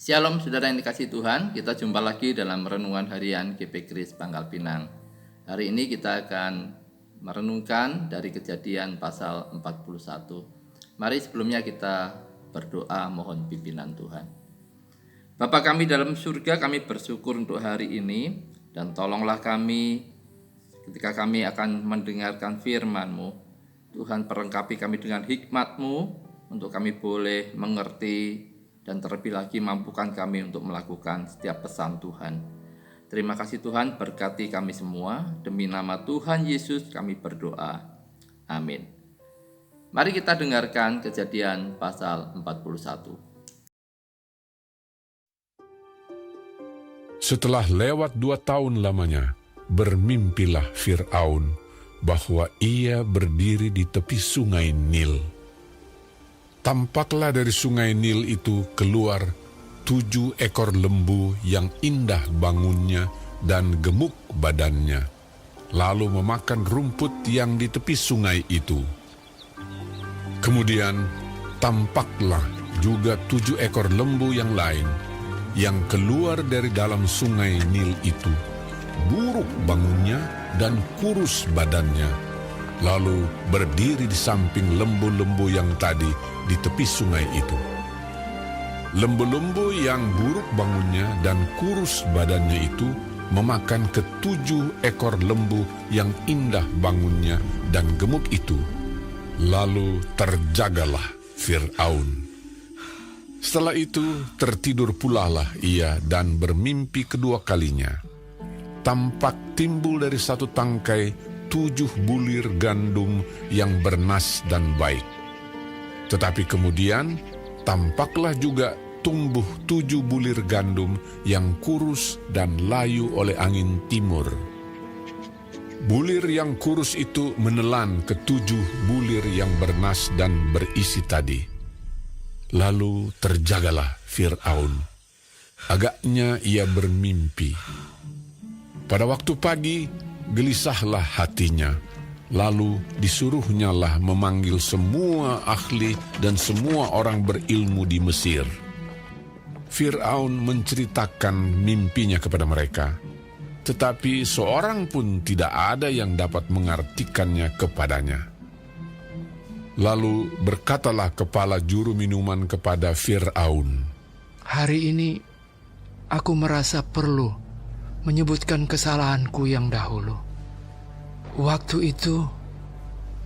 Shalom saudara yang dikasihi Tuhan, kita jumpa lagi dalam renungan harian GP Kris Pangkal Pinang. Hari ini kita akan merenungkan dari Kejadian pasal 41. Mari sebelumnya kita berdoa mohon pimpinan Tuhan. Bapa kami dalam surga, kami bersyukur untuk hari ini, dan tolonglah kami ketika kami akan mendengarkan firman-Mu. Tuhan, perlengkapi kami dengan hikmat-Mu untuk kami boleh mengerti, dan terlebih lagi mampukan kami untuk melakukan setiap pesan Tuhan. Terima kasih Tuhan, berkati kami semua. Demi nama Tuhan Yesus kami berdoa. Amin. Mari kita dengarkan Kejadian pasal 41. Setelah lewat 2 tahun lamanya, bermimpilah Fir'aun bahwa ia berdiri di tepi sungai Nil. Tampaklah dari sungai Nil itu keluar 7 ekor lembu yang indah bangunnya dan gemuk badannya, lalu memakan rumput yang di tepi sungai itu. Kemudian tampaklah juga 7 ekor lembu yang lain yang keluar dari dalam sungai Nil itu, buruk bangunnya dan kurus badannya, lalu berdiri di samping lembu-lembu yang tadi di tepi sungai itu. Lembu-lembu yang buruk bangunnya dan kurus badannya itu memakan ke-7 ekor lembu yang indah bangunnya dan gemuk itu. Lalu terjagalah Fir'aun. Setelah itu tertidur pulalah ia dan bermimpi kedua kalinya. Tampak timbul dari satu tangkai 7 bulir gandum yang bernas dan baik. Tetapi kemudian tampaklah juga tumbuh 7 bulir gandum yang kurus dan layu oleh angin timur. Bulir yang kurus itu menelan ke-7 bulir yang bernas dan berisi tadi. Lalu terjagalah Fir'aun. Agaknya ia bermimpi. Pada waktu pagi, gelisahlah hatinya, lalu disuruhnyalah memanggil semua ahli dan semua orang berilmu di Mesir. Fir'aun menceritakan mimpinya kepada mereka, tetapi seorang pun tidak ada yang dapat mengartikannya kepadanya. Lalu berkatalah kepala juru minuman kepada Fir'aun, "Hari ini aku merasa perlu menyebutkan kesalahanku yang dahulu. Waktu itu,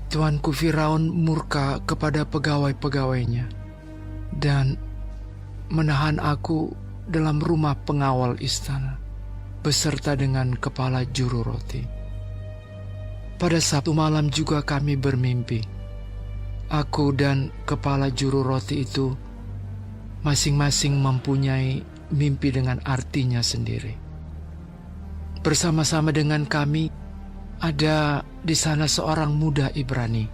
tuanku Firaun murka kepada pegawai-pegawainya dan menahan aku dalam rumah pengawal istana beserta dengan kepala juru roti. Pada Sabtu malam juga kami bermimpi. Aku dan kepala juru roti itu masing-masing mempunyai mimpi dengan artinya sendiri. Bersama-sama dengan kami ada di sana seorang muda Ibrani,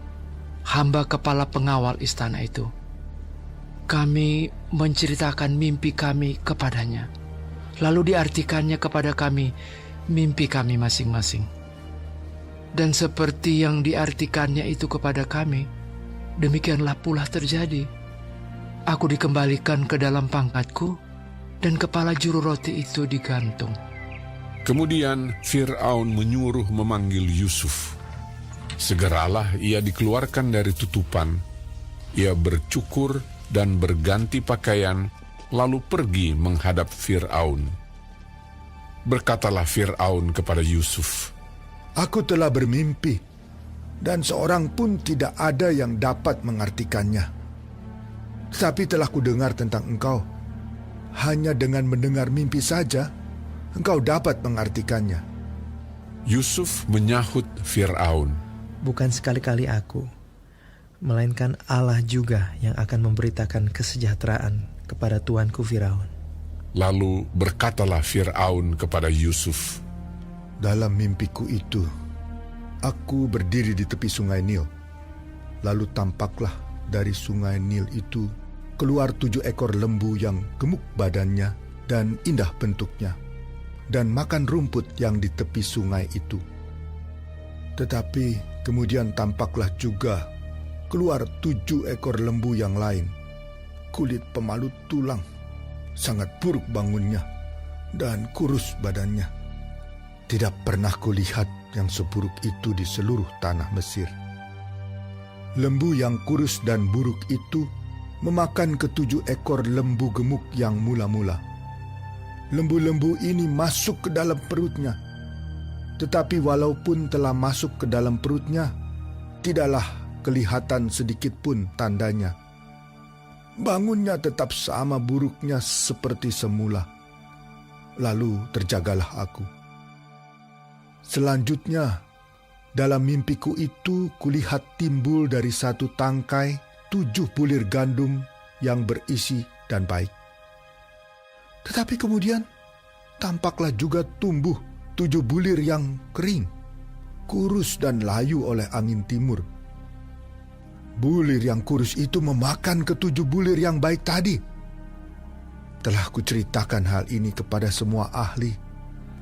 hamba kepala pengawal istana itu. Kami menceritakan mimpi kami kepadanya, lalu diartikannya kepada kami mimpi kami masing-masing. Dan seperti yang diartikannya itu kepada kami, demikianlah pula terjadi. Aku dikembalikan ke dalam pangkatku, dan kepala juru roti itu digantung." Kemudian Fir'aun menyuruh memanggil Yusuf. Segeralah ia dikeluarkan dari tutupan. Ia bercukur dan berganti pakaian, lalu pergi menghadap Fir'aun. Berkatalah Fir'aun kepada Yusuf, "Aku telah bermimpi, dan seorang pun tidak ada yang dapat mengartikannya. Tetapi telah kudengar tentang engkau. Hanya dengan mendengar mimpi saja, engkau dapat mengartikannya." Yusuf menyahut Fir'aun, "Bukan sekali-kali aku, melainkan Allah juga yang akan memberitakan kesejahteraan kepada tuanku Firaun." Lalu berkatalah Fir'aun kepada Yusuf, "Dalam mimpiku itu, aku berdiri di tepi sungai Nil. Lalu tampaklah dari sungai Nil itu keluar 7 ekor lembu yang gemuk badannya dan indah bentuknya, dan makan rumput yang di tepi sungai itu. Tetapi kemudian tampaklah juga keluar 7 ekor lembu yang lain, kulit pemalut tulang, sangat buruk bangunnya dan kurus badannya. Tidak pernah kulihat yang seburuk itu di seluruh tanah Mesir. Lembu yang kurus dan buruk itu memakan ke-7 ekor lembu gemuk yang mula-mula. Lembu-lembu ini masuk ke dalam perutnya. Tetapi walaupun telah masuk ke dalam perutnya, tidaklah kelihatan sedikit pun tandanya. Bangunnya tetap sama buruknya seperti semula. Lalu terjagalah aku. Selanjutnya, dalam mimpiku itu kulihat timbul dari satu tangkai 7 bulir gandum yang berisi dan baik. Tetapi kemudian tampaklah juga tumbuh 7 bulir yang kering, kurus dan layu oleh angin timur. Bulir yang kurus itu memakan ke-7 bulir yang baik tadi. Telah kuceritakan hal ini kepada semua ahli,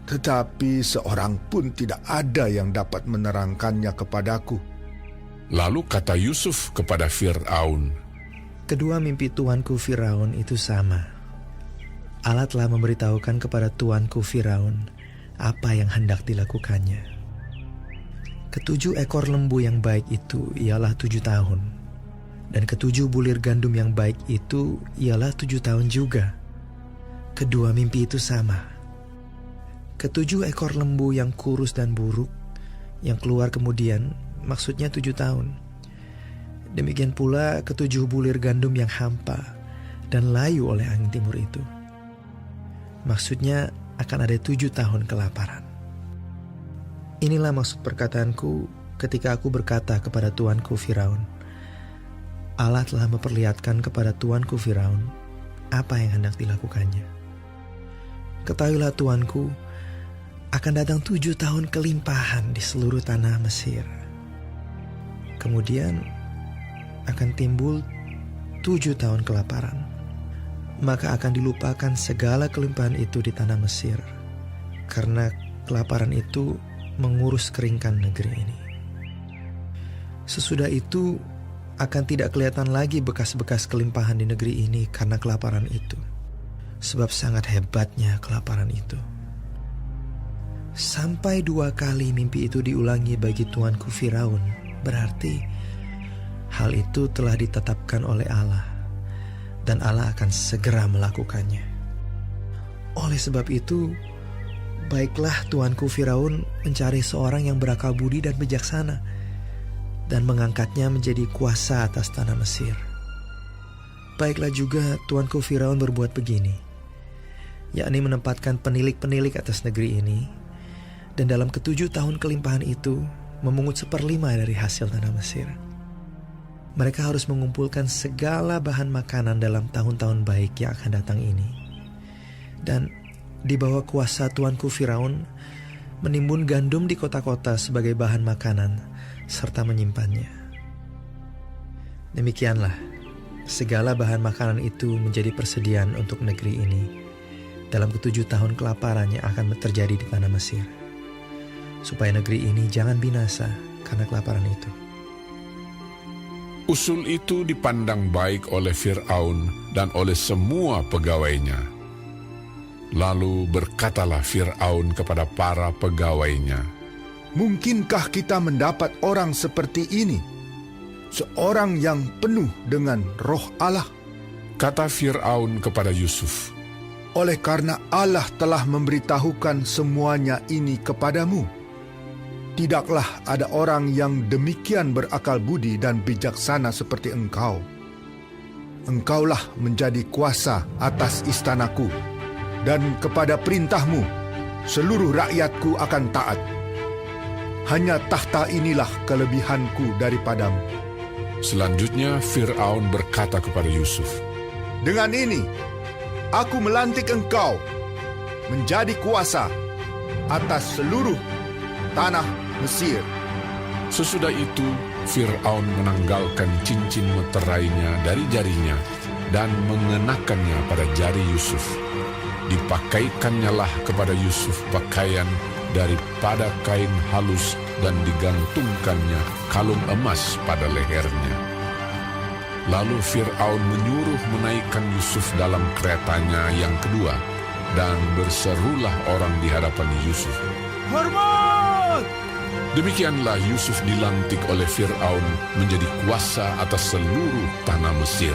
tetapi seorang pun tidak ada yang dapat menerangkannya kepadaku. Lalu kata Yusuf kepada Fir'aun, Kedua mimpi tuanku Firaun itu sama. Allah telah memberitahukan kepada tuanku Firaun apa yang hendak dilakukannya. Ke-7 ekor lembu yang baik itu ialah 7 tahun. Dan ke-7 bulir gandum yang baik itu ialah 7 tahun juga. Kedua mimpi itu sama. Ke-7 ekor lembu yang kurus dan buruk, yang keluar kemudian, maksudnya 7 tahun. Demikian pula ke-7 bulir gandum yang hampa dan layu oleh angin timur itu. Maksudnya akan ada 7 tahun kelaparan. Inilah maksud perkataanku ketika aku berkata kepada tuanku Firaun, Allah telah memperlihatkan kepada tuanku Firaun apa yang hendak dilakukannya. Ketahuilah tuanku, akan datang 7 tahun kelimpahan di seluruh tanah Mesir. Kemudian akan timbul 7 tahun kelaparan. Maka akan dilupakan segala kelimpahan itu di tanah Mesir, karena kelaparan itu mengurus keringkan negeri ini. Sesudah itu akan tidak kelihatan lagi bekas-bekas kelimpahan di negeri ini karena kelaparan itu, sebab sangat hebatnya kelaparan itu. Sampai 2 kali mimpi itu diulangi bagi tuanku Firaun, berarti hal itu telah ditetapkan oleh Allah, dan Allah akan segera melakukannya. Oleh sebab itu, baiklah tuanku Firaun mencari seorang yang berakal budi dan bijaksana, dan mengangkatnya menjadi kuasa atas tanah Mesir. Baiklah juga tuanku Firaun berbuat begini, yakni menempatkan penilik-penilik atas negeri ini, dan dalam ke-7 tahun kelimpahan itu memungut 1/5 dari hasil tanah Mesir. Mereka harus mengumpulkan segala bahan makanan dalam tahun-tahun baik yang akan datang ini. Dan di bawah kuasa tuanku Firaun menimbun gandum di kota-kota sebagai bahan makanan serta menyimpannya. Demikianlah segala bahan makanan itu menjadi persediaan untuk negeri ini dalam ke-7 tahun kelaparan yang akan terjadi di tanah Mesir, supaya negeri ini jangan binasa karena kelaparan itu. usul itu dipandang baik oleh Fir'aun dan oleh semua pegawainya. Lalu berkatalah Fir'aun kepada para pegawainya, Mungkinkah kita mendapat orang seperti ini? Seorang yang penuh dengan roh Allah. kata Fir'aun kepada Yusuf, Oleh karena Allah telah memberitahukan semuanya ini kepadamu, tidaklah ada orang yang demikian berakal budi dan bijaksana seperti engkau. Engkaulah menjadi kuasa atas istanaku, dan kepada perintahmu seluruh rakyatku akan taat. Hanya tahta inilah kelebihanku daripadamu. Selanjutnya Fir'aun berkata kepada Yusuf, Dengan ini, aku melantik engkau menjadi kuasa atas seluruh tanah Mesir. Sesudah itu Fir'aun menanggalkan cincin meterainya dari jarinya dan mengenakannya pada jari Yusuf. Dipakaikannya lah kepada Yusuf pakaian daripada kain halus dan digantungkannya kalung emas pada lehernya. Lalu Fir'aun menyuruh menaikkan Yusuf dalam keretanya yang kedua, dan berserulah orang di hadapan Yusuf. Hormat! Demikianlah Yusuf dilantik oleh Fir'aun menjadi kuasa atas seluruh tanah Mesir.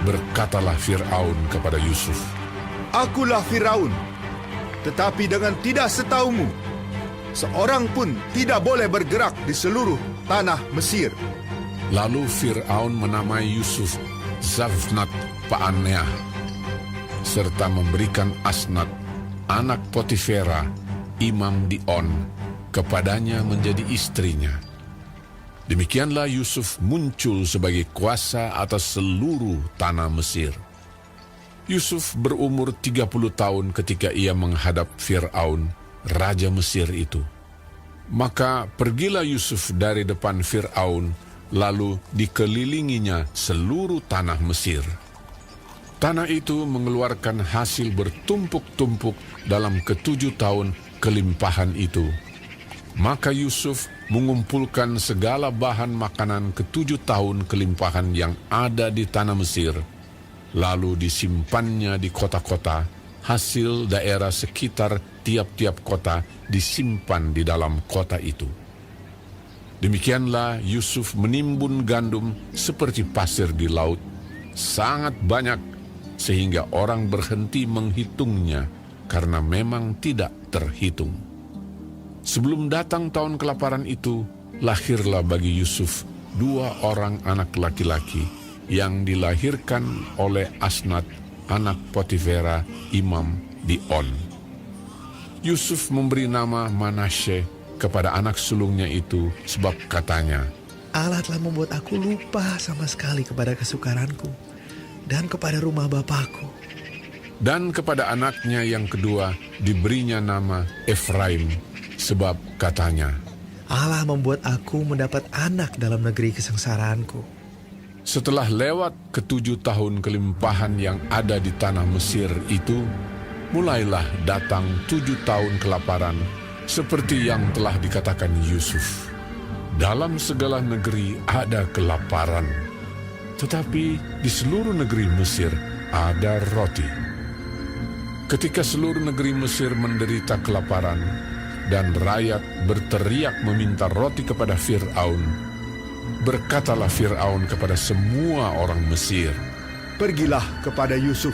Berkatalah Fir'aun kepada Yusuf, Akulah Firaun, tetapi dengan tidak setaumu, seorang pun tidak boleh bergerak di seluruh tanah Mesir. Lalu Fir'aun menamai Yusuf Zavnat Paaneah, serta memberikan Asnat, anak Potifera, imam di On, kepadanya menjadi istrinya. Demikianlah Yusuf muncul sebagai kuasa atas seluruh tanah Mesir. Yusuf berumur 30 tahun ketika ia menghadap Fir'aun, raja Mesir itu. Maka pergilah Yusuf dari depan Fir'aun, lalu dikelilinginya seluruh tanah Mesir. Tanah itu mengeluarkan hasil bertumpuk-tumpuk dalam ke-7 tahun kelimpahan itu. Maka Yusuf mengumpulkan segala bahan makanan ke-7 tahun kelimpahan yang ada di tanah Mesir, lalu disimpannya di kota-kota. Hasil daerah sekitar tiap-tiap kota disimpan di dalam kota itu. Demikianlah Yusuf menimbun gandum seperti pasir di laut, sangat banyak, sehingga orang berhenti menghitungnya karena memang tidak terhitung. Sebelum datang tahun kelaparan itu, lahirlah bagi Yusuf 2 orang anak laki-laki yang dilahirkan oleh Asnat, anak Potifera, imam di On. Yusuf memberi nama Manasye kepada anak sulungnya itu, sebab katanya, Allah telah membuat aku lupa sama sekali kepada kesukaranku dan kepada rumah bapakku. dan kepada anaknya yang kedua diberinya nama Efraim, sebab katanya, Allah membuat aku mendapat anak dalam negeri kesengsaraanku. setelah lewat ke-7 tahun kelimpahan yang ada di tanah Mesir itu, mulailah datang 7 tahun kelaparan, seperti yang telah dikatakan Yusuf. Dalam segala negeri ada kelaparan, tetapi di seluruh negeri Mesir ada roti. Ketika seluruh negeri Mesir menderita kelaparan, dan rakyat berteriak meminta roti kepada Fir'aun, berkatalah Fir'aun kepada semua orang Mesir, Pergilah kepada Yusuf,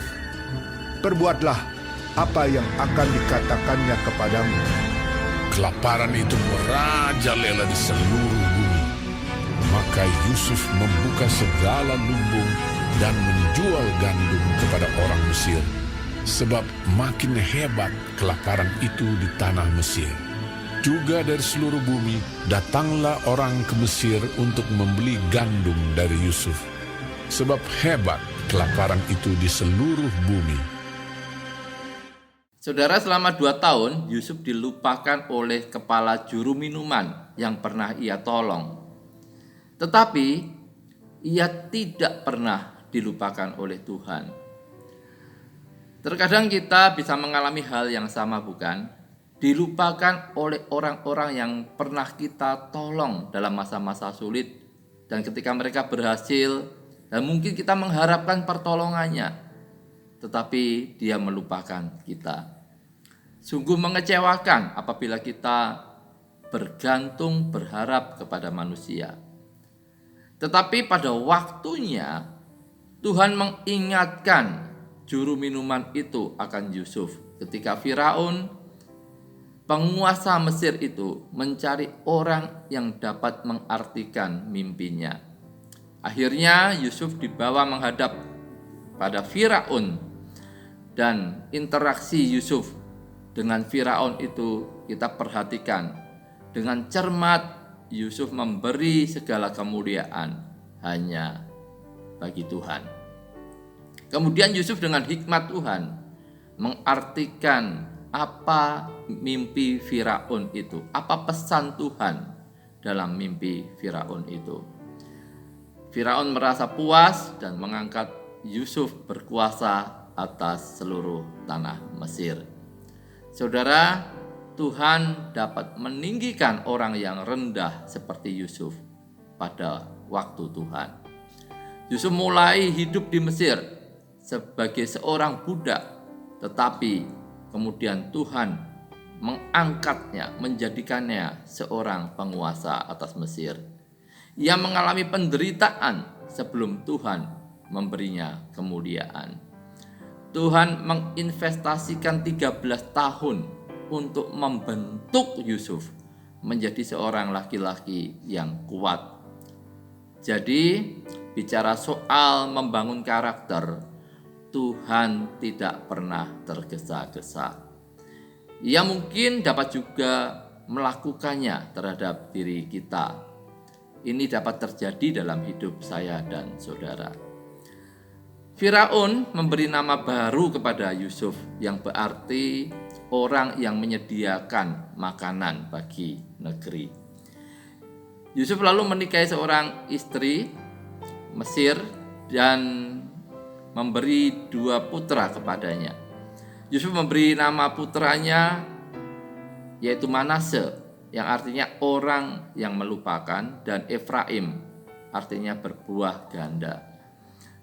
perbuatlah apa yang akan dikatakannya kepadamu. kelaparan itu merajalela di seluruh bumi. Maka Yusuf membuka segala lumbung dan menjual gandum kepada orang Mesir, sebab makin hebat kelaparan itu di tanah Mesir. Juga dari seluruh bumi datanglah orang ke Mesir untuk membeli gandum dari Yusuf, sebab hebat kelaparan itu di seluruh bumi. Saudara, selama 2 tahun Yusuf dilupakan oleh kepala juru minuman yang pernah ia tolong. Tetapi ia tidak pernah dilupakan oleh Tuhan. Terkadang kita bisa mengalami hal yang sama, bukan? Dilupakan oleh orang-orang yang pernah kita tolong dalam masa-masa sulit, dan ketika mereka berhasil, dan mungkin kita mengharapkan pertolongannya, tetapi dia melupakan kita. Sungguh mengecewakan apabila kita bergantung berharap kepada manusia. Tetapi pada waktunya Tuhan mengingatkan juru minuman itu akan Yusuf ketika Firaun, penguasa Mesir itu, mencari orang yang dapat mengartikan mimpinya. Akhirnya Yusuf dibawa menghadap pada Firaun, dan interaksi Yusuf dengan Firaun itu kita perhatikan. Dengan cermat Yusuf memberi segala kemuliaan hanya bagi Tuhan. Kemudian Yusuf dengan hikmat Tuhan mengartikan apa mimpi Firaun itu, apa pesan Tuhan dalam mimpi Firaun itu. Firaun merasa puas dan mengangkat Yusuf berkuasa atas seluruh tanah Mesir. Saudara, Tuhan dapat meninggikan orang yang rendah seperti Yusuf pada waktu Tuhan. Yusuf mulai hidup di Mesir sebagai seorang budak, tetapi kemudian Tuhan mengangkatnya, menjadikannya seorang penguasa atas Mesir. Ia mengalami penderitaan sebelum Tuhan memberinya kemuliaan. Tuhan menginvestasikan 13 tahun untuk membentuk Yusuf menjadi seorang laki-laki yang kuat. Jadi, bicara soal membangun karakter, Tuhan tidak pernah tergesa-gesa. Ia mungkin dapat juga melakukannya terhadap diri kita. Ini dapat terjadi dalam hidup saya dan saudara. Firaun memberi nama baru kepada Yusuf yang berarti orang yang menyediakan makanan bagi negeri. Yusuf lalu menikahi seorang istri Mesir dan memberi 2 putra kepadanya. Yusuf memberi nama putranya yaitu Manase, yang artinya orang yang melupakan, dan Efraim artinya berbuah ganda.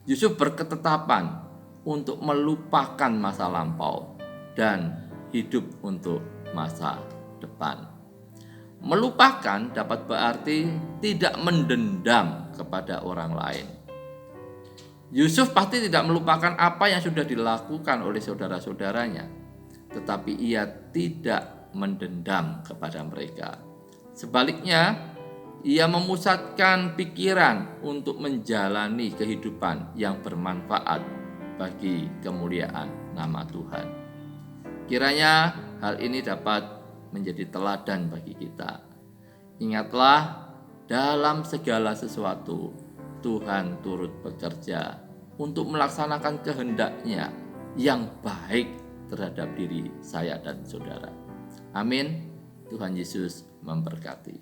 Yusuf berketetapan untuk melupakan masa lampau dan hidup untuk masa depan. Melupakan dapat berarti tidak mendendam kepada orang lain. Yusuf pasti tidak melupakan apa yang sudah dilakukan oleh saudara-saudaranya, tetapi ia tidak mendendam kepada mereka. Sebaliknya, ia memusatkan pikiran untuk menjalani kehidupan yang bermanfaat bagi kemuliaan nama Tuhan. Kiranya hal ini dapat menjadi teladan bagi kita. Ingatlah, dalam segala sesuatu Tuhan turut bekerja untuk melaksanakan kehendak-Nya yang baik terhadap diri saya dan saudara. Amin. Tuhan Yesus memberkati.